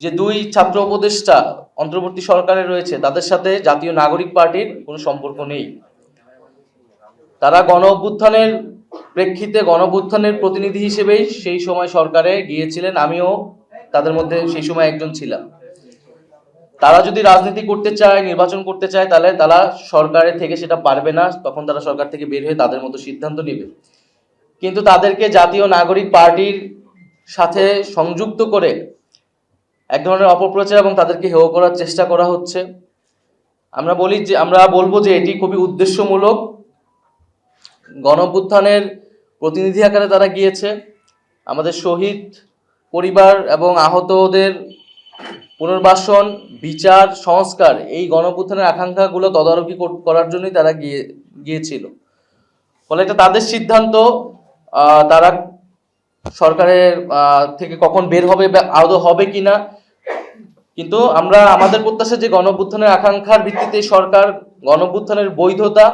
যে দুই ছাত্র উপদেষ্টা অন্তর্বর্তী সরকারে রয়েছে তাদের সাথে জাতীয় নাগরিক পার্টির কোনো সম্পর্ক নেই। তারা গণ অভ্যুত্থানের প্রেক্ষিতে গণ অভ্যুত্থানের প্রতিনিধি হিসেবেই সেই সময় সরকারে গিয়েছিলেন, আমিও তাদের মধ্যে সেই সময় একজন ছিলাম। তারা যদি রাজনীতি করতে চায়, নির্বাচন করতে চায়, তাহলে তারা সরকারে থেকে সেটা পারবে না, তখন তারা সরকার থেকে বের হয়ে তাদের মতো সিদ্ধান্ত নেবে। কিন্তু তাদেরকে জাতীয় নাগরিক পার্টির সাথে সংযুক্ত করে এক ধরনের অপপ্রচার এবং তাদেরকে হেয় করার চেষ্টা করা হচ্ছে। আমরা বলবো যে এটি খুবই উদ্দেশ্যমূলক। গণঅভ্যুত্থানের প্রতিনিধি আকারে তারা গিয়েছে। আমাদের শহীদ পরিবার এবং আহতদের পুনর্বাসন, বিচার, সংস্কার, এই গণঅভ্যুত্থানের আকাঙ্ক্ষাগুলো তদারকি করার জন্যই তারা গিয়েছিল। ফলে এটা তাদের সিদ্ধান্ত, তারা সরকারের থেকে কখন বের হবে বা আদৌ হবে কিনা। কিন্তু আমাদের প্রত্যাশা যে গণঅভ্যুত্থানের আকাঙ্ক্ষার ভিত্তিতে সরকার গণঅভ্যুত্থানের বৈধতা,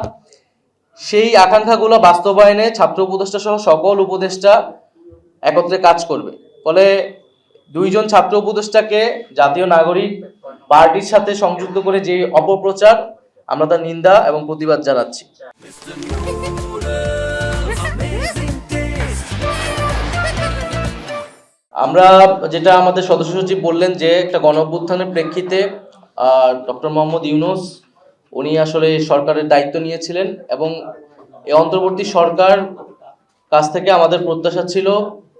সেই আকাঙ্ক্ষাগুলো বাস্তবায়নে ছাত্র উপদেষ্টা সহ সকল উপদেষ্টা একত্রে কাজ করবে। ফলে দুইজন ছাত্র উপদেষ্টাকে জাতীয় নাগরিক পার্টির সাথে সংযুক্ত করে যে অপপ্রচার, আমরা তার নিন্দা এবং প্রতিবাদ জানাচ্ছি। আমরা যেটা আমাদের সদস্য সচিব বললেন যে একটা গণঅভ্যুত্থানের প্রেক্ষিতে ডক্টর মোহাম্মদ ইউনূস উনি আসলে সরকারের দায়িত্ব নিয়েছিলেন এবং এই অন্তর্বর্তী সরকার কাছ থেকে আমাদের প্রত্যাশা ছিল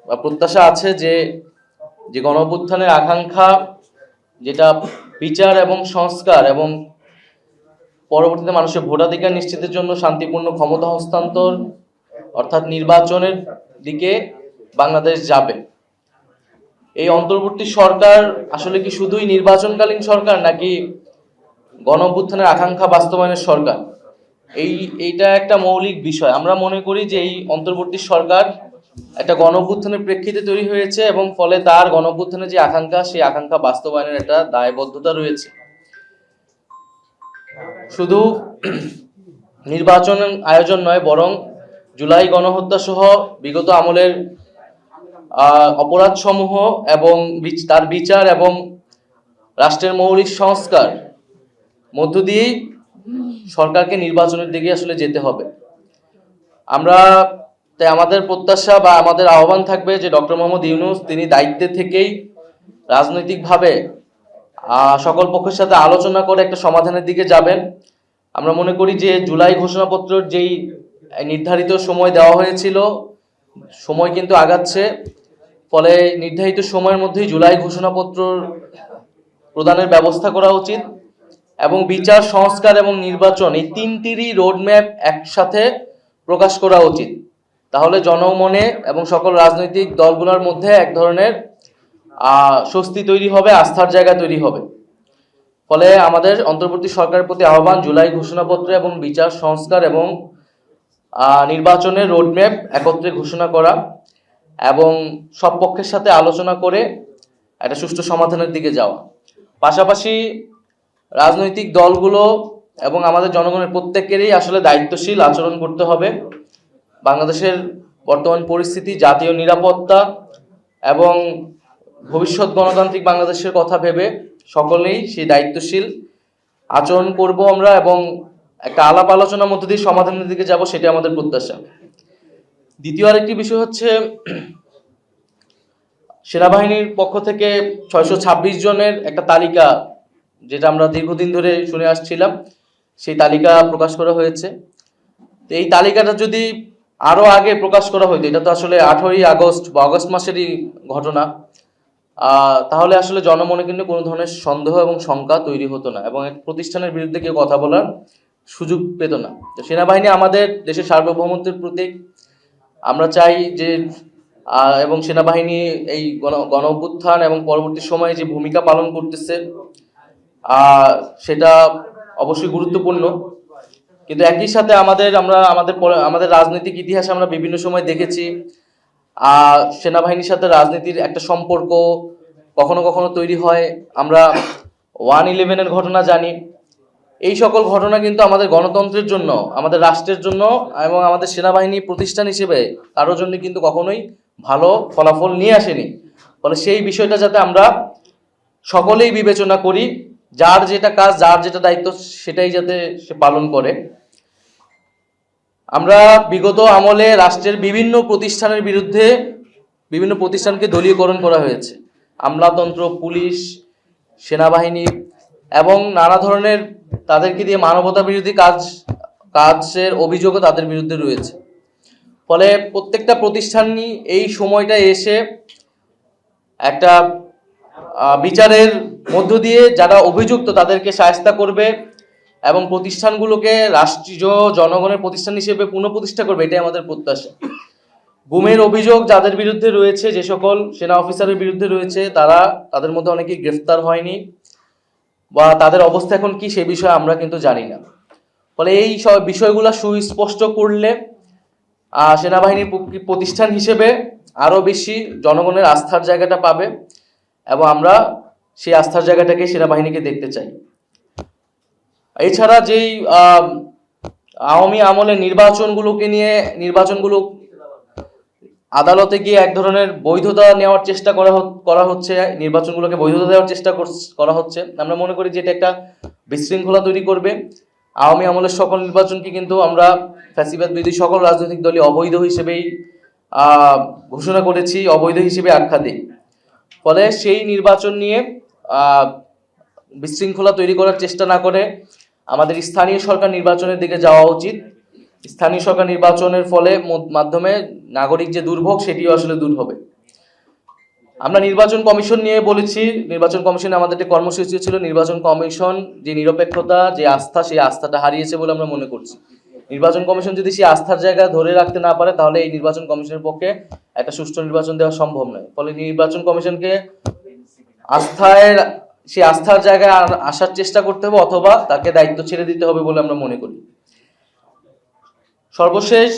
বা প্রত্যাশা আছে যে গণঅভ্যুত্থানের আকাঙ্ক্ষা, যেটা বিচার এবং সংস্কার এবং পরবর্তীতে মানুষের ভোটাধিকার নিশ্চিতের জন্য শান্তিপূর্ণ ক্ষমতা হস্তান্তর অর্থাৎ নির্বাচনের দিকে বাংলাদেশ যাবে। এই অন্তর্বর্তী সরকার আসলে কি শুধুই নির্বাচনকালীন সরকার নাকি গণঅভ্যুত্থানের আকাঙ্ক্ষা বাস্তবায়নের সরকার, এইটা একটা মৌলিক বিষয়। আমরা মনে করি যে এই অন্তর্বর্তী সরকার একটা গণঅভ্যুত্থানের প্রেক্ষিতে তৈরি হয়েছে এবং ফলে তার গণঅভ্যুত্থানের যে আকাঙ্ক্ষা, সেই আকাঙ্ক্ষা বাস্তবায়নের একটা দায়বদ্ধতা রয়েছে। শুধু নির্বাচন আয়োজন নয়, বরং জুলাই গণহত্যা সহ বিগত আমলের অপরাধ সমূহ এবং তার বিচার এবং রাষ্ট্রের মৌলিক সংস্কার মধ্য দিয়েই সরকারকে নির্বাচনের দিকে আসলে যেতে হবে। তাই আমাদের প্রত্যাশা বা আমাদের আহ্বান থাকবে যে ডক্টর মোহাম্মদ ইউনূস তিনি দায়িত্বে থেকেই রাজনৈতিকভাবে সকল পক্ষের সাথে আলোচনা করে একটা সমাধানের দিকে যাবেন। আমরা মনে করি যে জুলাই ঘোষণাপত্রের যেই নির্ধারিত সময় দেওয়া হয়েছিল, সময় কিন্তু আগাচ্ছে। ফলে নির্ধারিত সময়ের মধ্যেই জুলাই ঘোষণাপত্র প্রদানের ব্যবস্থা করা উচিত এবং বিচার, সংস্কার এবং নির্বাচন, এই তিনটিরই রোডম্যাপ একসাথে প্রকাশ করা উচিত। তাহলে জনমনে এবং সকল রাজনৈতিক দলগুলোর মধ্যে এক ধরনের স্বস্তি তৈরি হবে, আস্থার জায়গা তৈরি হবে। ফলে আমাদের অন্তর্বর্তী সরকারের প্রতি আহ্বান, জুলাই ঘোষণাপত্র এবং বিচার, সংস্কার এবং নির্বাচনের রোডম্যাপ একত্রে ঘোষণা করা এবং সব পক্ষের সাথে আলোচনা করে একটা সুষ্ঠু সমাধানের দিকে যাওয়া। পাশাপাশি রাজনৈতিক দলগুলো এবং আমাদের জনগণের প্রত্যেকেরই আসলে দায়িত্বশীল আচরণ করতে হবে। বাংলাদেশের বর্তমান পরিস্থিতি, জাতীয় নিরাপত্তা এবং ভবিষ্যৎ গণতান্ত্রিক বাংলাদেশের কথা ভেবে সকলেই সেই দায়িত্বশীল আচরণ করব আমরা এবং একটা আলাপ আলোচনার মধ্যে দিয়ে সমাধানের দিকে যাব, সেটা আমাদের প্রত্যাশা। দ্বিতীয় আরেকটি বিষয় হচ্ছে সেনাবাহিনীর পক্ষ থেকে 626 জনের একটা তালিকা, যেটা আমরা দীর্ঘদিন ধরে শুনে আসছিলাম, সেই তালিকা প্রকাশ করা হয়েছে। তো এই তালিকাটা যদি আরো আগে প্রকাশ করা হইতো, এটা তো আসলে 18ই আগস্ট বা আগস্ট মাসেরই ঘটনা, তাহলে আসলে জনমনে কিন্তু কোনো ধরনের সন্দেহ এবং শঙ্কা তৈরি হতো না এবং এক প্রতিষ্ঠানের বিরুদ্ধে কেউ কথা বলার সুযোগ পেত না। তো সেনাবাহিনী আমাদের দেশের সার্বভৌমত্বের প্রতীক। আমরা চাই যে এবং সেনাবাহিনী এই গণ অভ্যুত্থান এবং পরবর্তী সময়ে যে ভূমিকা পালন করতেছে সেটা অবশ্যই গুরুত্বপূর্ণ। কিন্তু একই সাথে আমাদের রাজনৈতিক ইতিহাসে আমরা বিভিন্ন সময় দেখেছি সেনাবাহিনীর সাথে রাজনীতির একটা সম্পর্ক কখনো কখনো তৈরি হয়। আমরা 1/11-এর ঘটনা জানি। এই সকল ঘটনা কিন্তু আমাদের গণতন্ত্রের জন্য, আমাদের রাষ্ট্রের জন্য এবং আমাদের সেনাবাহিনী প্রতিষ্ঠান হিসেবে কারোর জন্য কিন্তু কখনোই ভালো ফলাফল নিয়ে আসেনি। ফলে সেই বিষয়টা যাতে আমরা সকলেই বিবেচনা করি, যার যেটা কাজ, যার যেটা দায়িত্ব সেটাই যাতে সে পালন করে। আমরা বিগত আমলে রাষ্ট্রের বিভিন্ন প্রতিষ্ঠানের বিরুদ্ধে বিভিন্ন প্রতিষ্ঠানকে দলীয়করণ করা হয়েছে। আমলাতন্ত্র, পুলিশ, সেনাবাহিনী এবং নানা ধরনের তাদেরকে দিয়ে মানবতা বিরোধী কাজের অভিযোগও তাদের বিরুদ্ধে রয়েছে। ফলে প্রত্যেকটা প্রতিষ্ঠানই এই সময়টা এসে একটা বিচারের মধ্য দিয়ে যারা অভিযুক্ত তাদেরকে শায়েস্তা করবে এবং প্রতিষ্ঠানগুলোকে রাষ্ট্রীয় জনগণের প্রতিষ্ঠান হিসেবে পুনঃপ্রতিষ্ঠা করবে, এটাই আমাদের প্রত্যাশা। গুমের অভিযোগ যাদের বিরুদ্ধে রয়েছে, যে সকল সেনা অফিসারের বিরুদ্ধে রয়েছে, তাদের মধ্যে অনেকেই গ্রেফতার হয়নি বা তাদের অবস্থা এখন কি সে বিষয়ে আমরা কিন্তু জানি না। ফলে এই সব বিষয়গুলো সুস্পষ্ট করলে সেনাবাহিনীর প্রতিষ্ঠান হিসেবে আরো বেশি জনগণের আস্থার জায়গাটা পাবে এবং আমরা সেই আস্থার জায়গাটাকে সেনাবাহিনীকে দেখতে চাই। এছাড়া যেই আওয়ামী আমলে নির্বাচনগুলো আদালতে গিয়ে এক ধরনের বৈধতা নেওয়ার চেষ্টা করা হচ্ছে, নির্বাচনগুলোকে বৈধতা দেওয়ার চেষ্টা করা হচ্ছে। আমরা মনে করি যে এটা একটা বিশৃঙ্খলা তৈরি করবে। আওয়ামী আমলের সকল নির্বাচনকে কিন্তু আমরা ফ্যাসিবাদ বিরোধী সকল রাজনৈতিক দলই অবৈধ হিসেবেই ঘোষণা করেছি, অবৈধ হিসেবে আখ্যা দিই। ফলে সেই নির্বাচন নিয়ে বিশৃঙ্খলা তৈরি করার চেষ্টা না করে আমাদের স্থানীয় সরকার নির্বাচনের দিকে যাওয়া উচিত। স্থানীয় সরকার নির্বাচনের মাধ্যমে নাগরিক যে দুর্ভোগ সেটিও আসলে দূর হবে। আমরা নির্বাচন কমিশন নিয়ে বলেছি, নির্বাচন কমিশনে আমাদের একটা কর্মসূচি ছিল। নির্বাচন কমিশন যে নিরপেক্ষতা, যে আস্থা, সেই আস্থাটা হারিয়েছে বলে আমরা মনে করছি। নির্বাচন কমিশন যদি সেই আস্থার জায়গা ধরে রাখতে না পারে তাহলে এই নির্বাচন কমিশনের পক্ষে একটা সুষ্ঠু নির্বাচন দেওয়া সম্ভব নয়। ফলে নির্বাচন কমিশনকে সেই আস্থার জায়গায় আসার চেষ্টা করতে হবে অথবা তাকে দায়িত্ব ছেড়ে দিতে হবে বলে আমরা মনে করি। সর্বশেষ